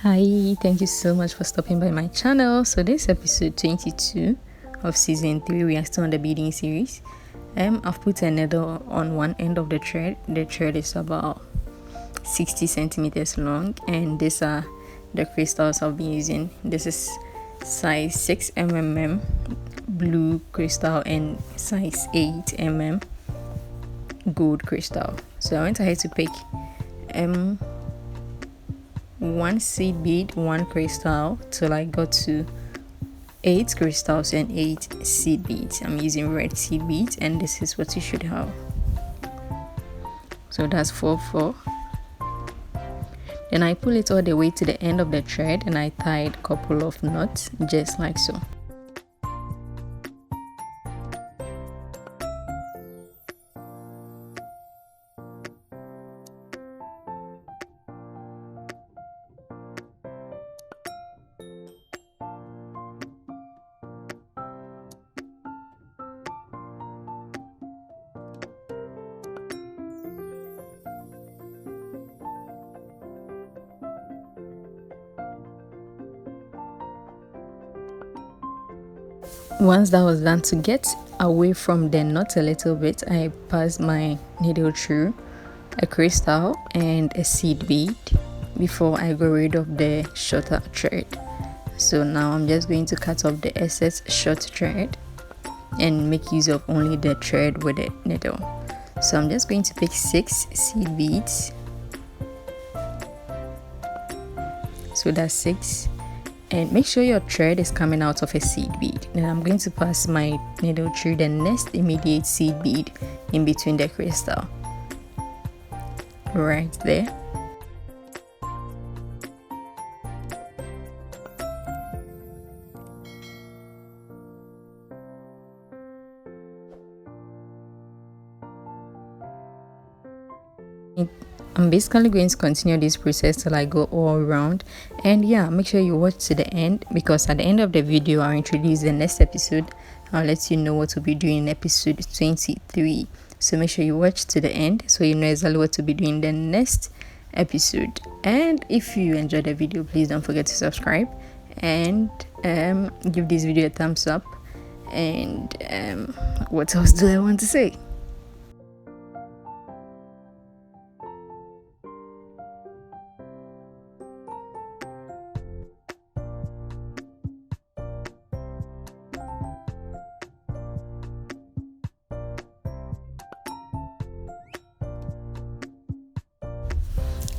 Hi, thank you so much for stopping by my channel. So this is episode 22 of season 3. We are still on the beading series. I've put a needle on one end of the thread. The thread is about 60 centimeters long, and these are the crystals I've been using. This is size 6 mm blue crystal and size 8 mm gold crystal. So I went ahead to pick one seed bead, one crystal, till I got to 8 crystals and 8 seed beads. I'm using red seed beads, and this is what you should have. So that's 4 Then I pull it all the way to the end of the thread, and I tied a couple of knots just like so. Once that was done, to get away from the knot a little bit, I passed my needle through a crystal and a seed bead before I got rid of the shorter thread. So now I'm just going to cut off the excess short thread and make use of only the thread with the needle. So I'm just going to pick 6 seed beads. So that's 6. And make sure your thread is coming out of a seed bead. Then I'm going to pass my needle through the next immediate seed bead in between the crystal. Right there. I'm basically going to continue this process till I go all around. And yeah, make sure you watch to the end, because at the end of the video I'll introduce the next episode. I'll let you know what we'll be doing in episode 23. So make sure you watch to the end so you know exactly what to be doing in the next episode. And if you enjoyed the video, please don't forget to subscribe and give this video a thumbs up. And what else do I want to say?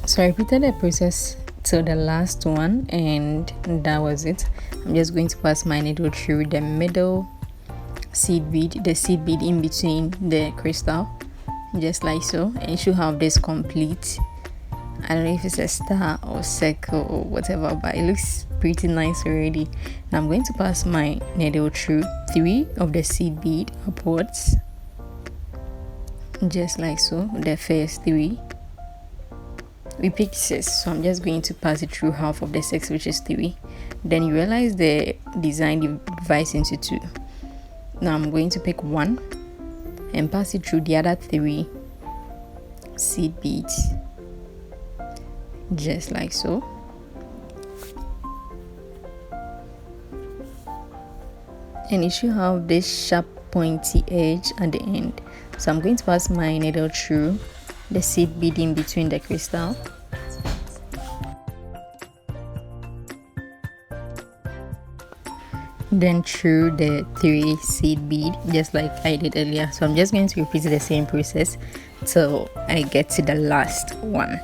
So I repeated the process till the last one, and that was it. I'm just going to pass my needle through the middle seed bead, the seed bead in between the crystal, just like so, and you should have this complete. I don't know if it's a star or circle or whatever, but it looks pretty nice already. Now I'm going to pass my needle through 3 of the seed bead upwards, just like so. The first 3. We picked 6, so I'm just going to pass it through half of the 6, which is 3. Then you realize the design divides into 2. Now I'm going to pick 1 and pass it through the other 3 seed beads, just like so. And it should have this sharp pointy edge at the end. So I'm going to pass my needle through the seed bead in between the crystal, then through the 3 seed bead, just like I did earlier. So I'm just going to repeat the same process till I get to the last one.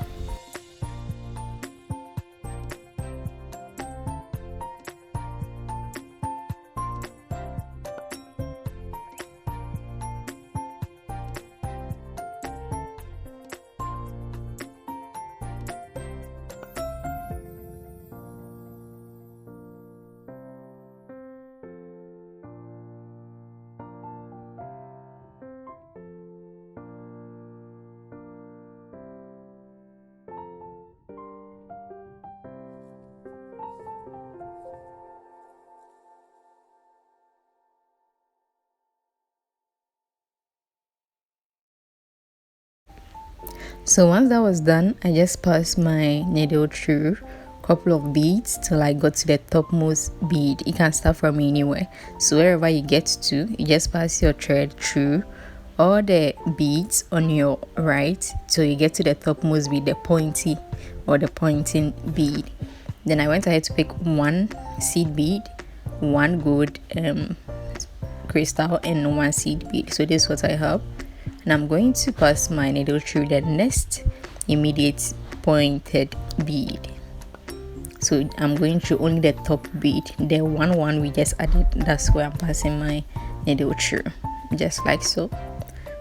So once that was done, I just passed my needle through couple of beads till I got to the topmost bead. You can start from anywhere, so wherever you get to, you just pass your thread through all the beads on your right till you get to the topmost bead, the pointy or the pointing bead. Then I went ahead to pick one seed bead, one gold crystal, and one seed bead. So this is what I have, and I'm going to pass my needle through the next immediate pointed bead. So I'm going through only the top bead, the one we just added. That's where I'm passing my needle through, just like so.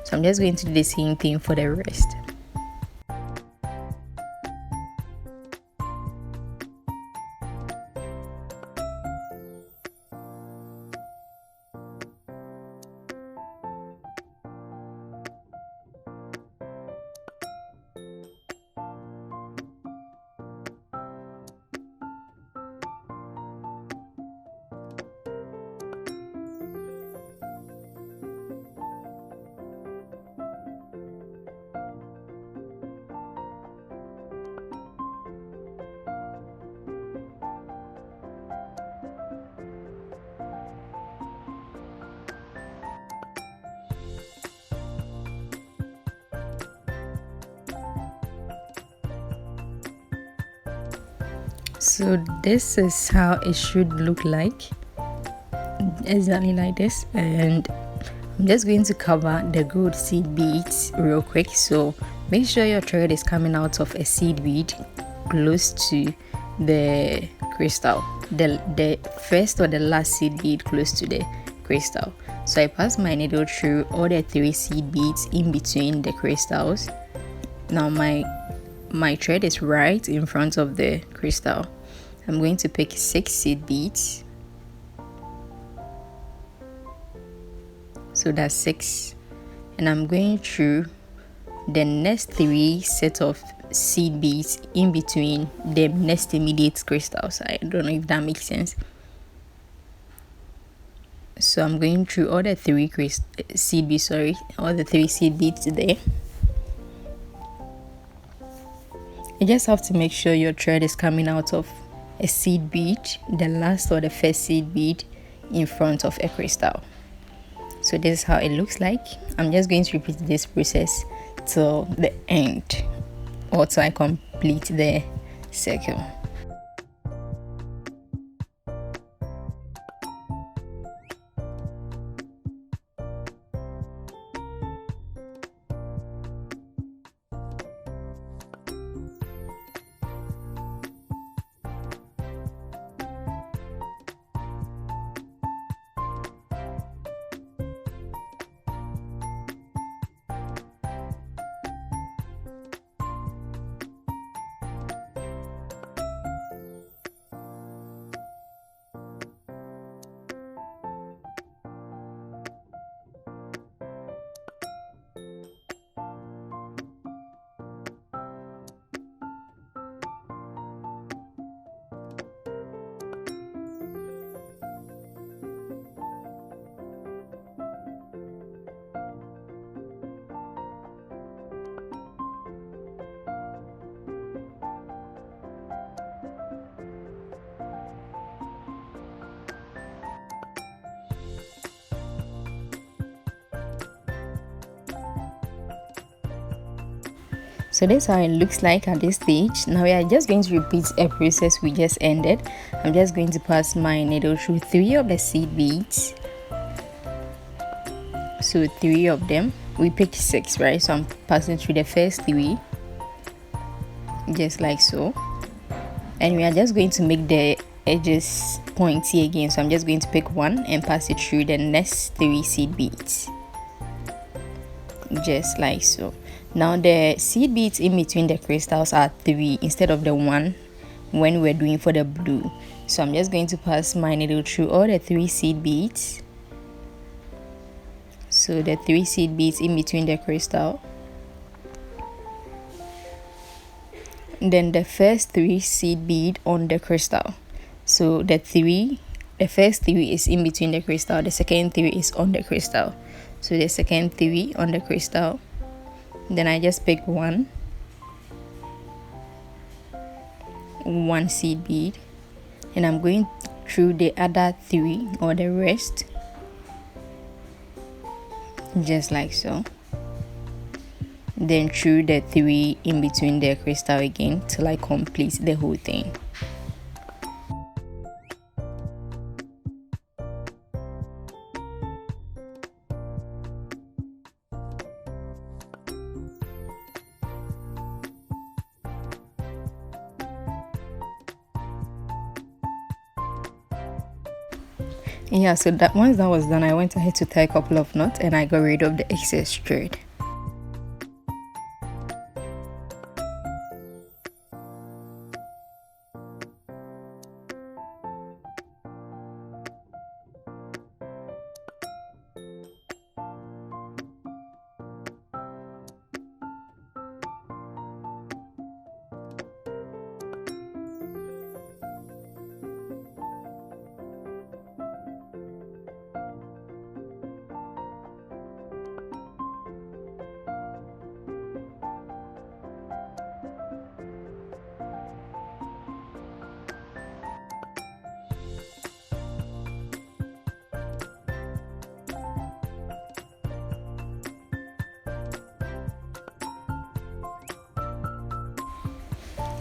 So I'm just going to do the same thing for the rest. So this is how it should look like, exactly like this. And I'm just going to cover the gold seed beads real quick. So make sure your thread is coming out of a seed bead close to the crystal, the first or the last seed bead close to the crystal. So I pass my needle through all the 3 seed beads in between the crystals. Now my thread is right in front of the crystal. I'm going to pick 6 seed beads. So that's 6, and I'm going through the next 3 set of seed beads in between the next immediate crystals. I don't know if that makes sense. So I'm going through all the 3 seed beads, all the 3 seed beads there. You just have to make sure your thread is coming out of a seed bead, the last or the first seed bead in front of a crystal. So this is how it looks like. I'm just going to repeat this process till the end, or till I complete the circle. So that's how it looks like at this stage. Now we are just going to repeat a process we just ended. I'm just going to pass my needle through 3 of the seed beads. So 3 of them. We picked 6, right? So I'm passing through the first 3, just like so. And we are just going to make the edges pointy again. So I'm just going to pick 1 and pass it through the next 3 seed beads, just like so. Now the seed beads in between the crystals are 3 instead of the 1 when we're doing for the blue. So I'm just going to pass my needle through all the 3 seed beads. So the 3 seed beads in between the crystal, then the first 3 seed bead on the crystal. So the first 3 is in between the crystal, the second 3 is on the crystal. So the second 3 on the crystal, then I just pick 1, one seed bead, and I'm going through the other 3 or the rest, just like so, then through the 3 in between the crystal again till I complete the whole thing. Yeah, so that once that was done, I went ahead to tie a couple of knots and I got rid of the excess thread.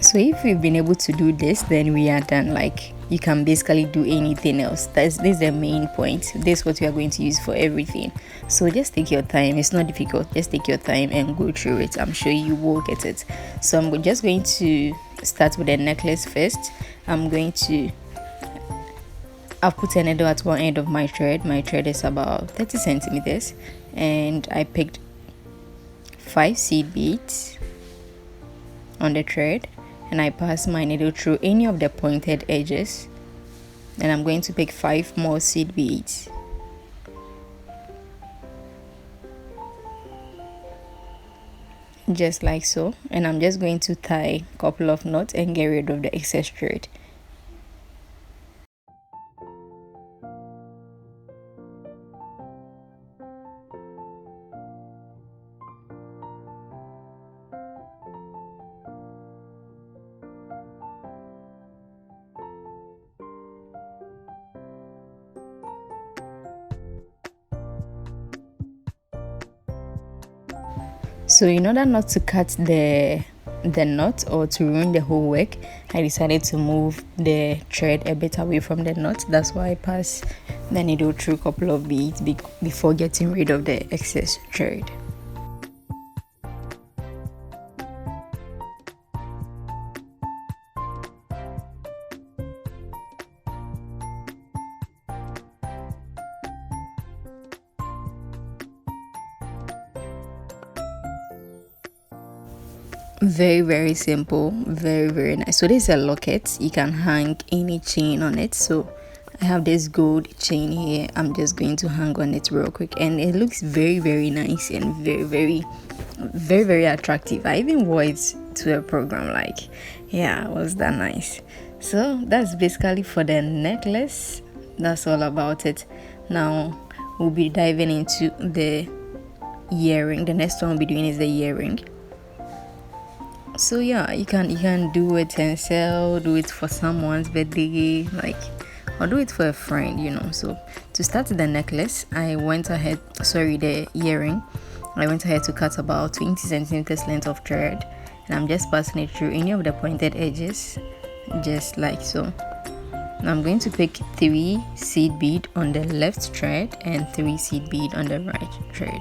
So if we've been able to do this, then we are done. Like, you can basically do anything else. This is the main point. This is what we are going to use for everything. So just take your time. It's not difficult. Just take your time and go through it. I'm sure you will get it. So I'm just going to start with the necklace first. I've put a needle at one end of my thread. My thread is about 30 centimeters, and I picked 5 seed beads on the thread, and I pass my needle through any of the pointed edges, and I'm going to pick 5 more seed beads. Just like so, and I'm just going to tie a couple of knots and get rid of the excess thread. So in order not to cut the knot or to ruin the whole work, I decided to move the thread a bit away from the knot. That's why I pass the needle through a couple of beads before getting rid of the excess thread. Very simple, very nice. So this is a locket. You can hang any chain on it. So I have this gold chain here. I'm just going to hang on it real quick, and it looks very nice and very attractive. I even wore it to a program. Like, yeah, was that nice? So that's basically for the necklace. That's all about it. Now we'll be diving into the earring. The next one we'll be doing is the earring. So yeah, you can do it and sell, do it for someone's birthday, like, or do it for a friend, you know. So to start the necklace, the earring, I went ahead to cut about 20 centimeters length of thread, and I'm just passing it through any of the pointed edges, just like so. Now I'm going to pick 3 seed bead on the left thread and 3 seed bead on the right thread.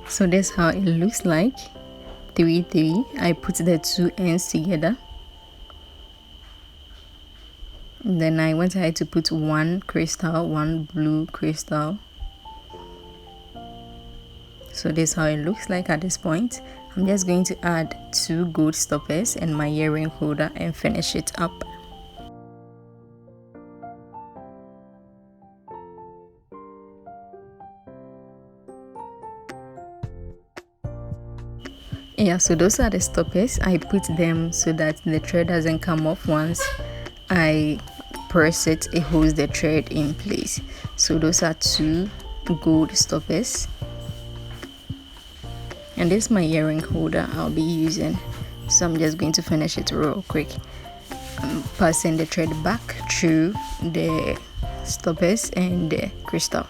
So that's how it looks like. 3 I put the 2 ends together, then I went ahead to put 1 crystal, 1 blue crystal. So this is how it looks like at this point. I'm just going to add 2 gold stoppers and my earring holder and finish it up. Yeah, so those are the stoppers. I put them so that the thread doesn't come off once I press it. It holds the thread in place. So those are 2 gold stoppers, and this is my earring holder I'll be using. So I'm just going to finish it real quick. I'm passing the thread back through the stoppers and the crystal.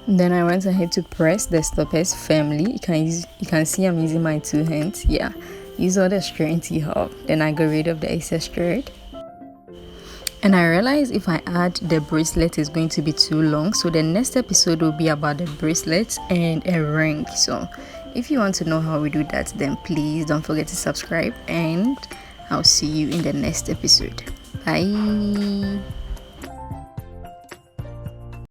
Then I went ahead to press the stoppers firmly. You can see I'm using my 2 hands. Yeah, use all the strength you have. Then I got rid of the excess thread. And I realized if I add the bracelet is going to be too long, so the next episode will be about the bracelet and a ring. So if you want to know how we do that, then please don't forget to subscribe, and I'll see you in the next episode. Bye.